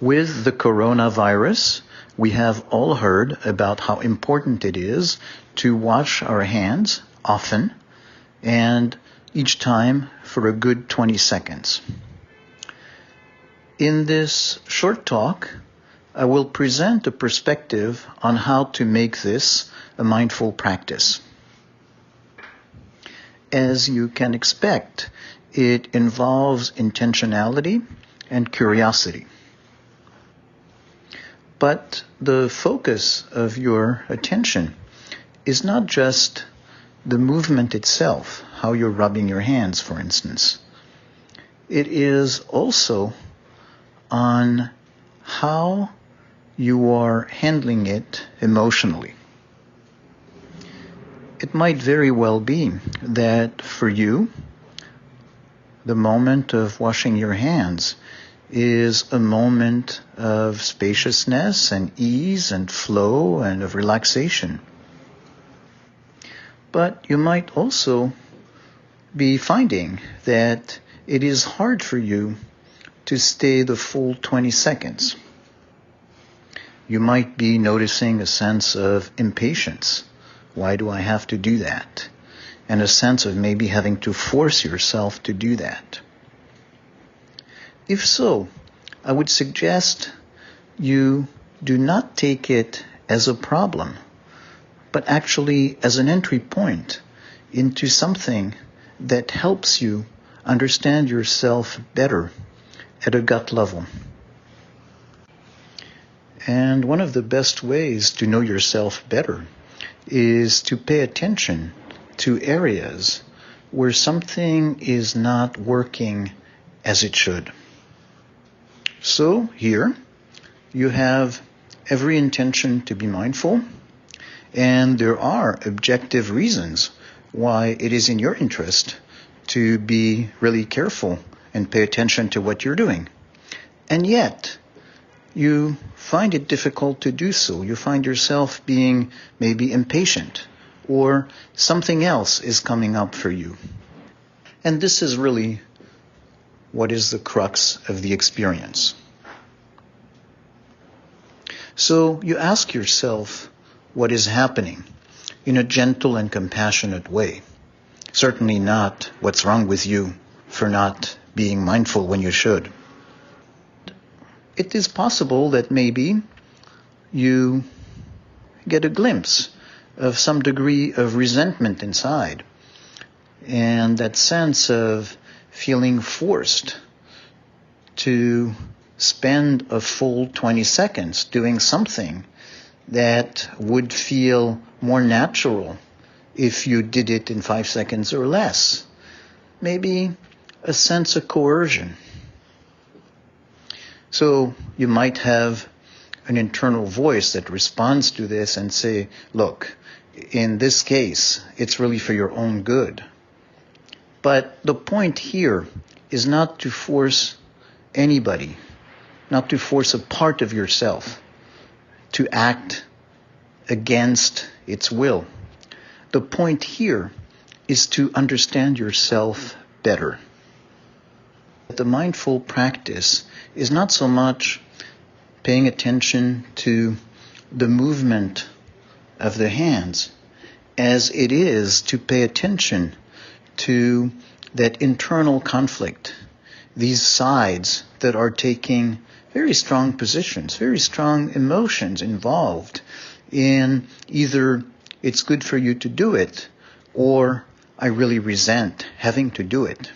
With the coronavirus, we have all heard about how important it is to wash our hands often and each time for a good 20 seconds. In this short talk, I will present a perspective on how to make this a mindful practice. As you can expect, it involves intentionality and curiosity. But the focus of your attention is not just the movement itself, how you're rubbing your hands, for instance. It is also on how you are handling it emotionally. It might very well be that for you, the moment of washing your hands is a moment of spaciousness and ease and flow and of relaxation. But you might also be finding that it is hard for you to stay the full 20 seconds. You might be noticing a sense of impatience. Why do I have to do that? And a sense of maybe having to force yourself to do that. If so, I would suggest you do not take it as a problem, but actually as an entry point into something that helps you understand yourself better at a gut level. And one of the best ways to know yourself better is to pay attention to areas where something is not working as it should. So here you have every intention to be mindful, and there are objective reasons why it is in your interest to be really careful and pay attention to what you're doing. And yet, you find it difficult to do so. You find yourself being maybe impatient, or something else is coming up for you. And this is really what is the crux of the experience. So you ask yourself what is happening in a gentle and compassionate way. Certainly not what's wrong with you for not being mindful when you should. It is possible that maybe you get a glimpse of some degree of resentment inside, and that sense of feeling forced to spend a full 20 seconds doing something that would feel more natural if you did it in 5 seconds or less. Maybe a sense of coercion. So you might have an internal voice that responds to this and say, look, in this case, it's really for your own good. But the point here is not to force anybody, not to force a part of yourself to act against its will. The point here is to understand yourself better. The mindful practice is not so much paying attention to the movement of the hands as it is to pay attention to that internal conflict, these sides that are taking very strong positions, very strong emotions involved in either it's good for you to do it or I really resent having to do it.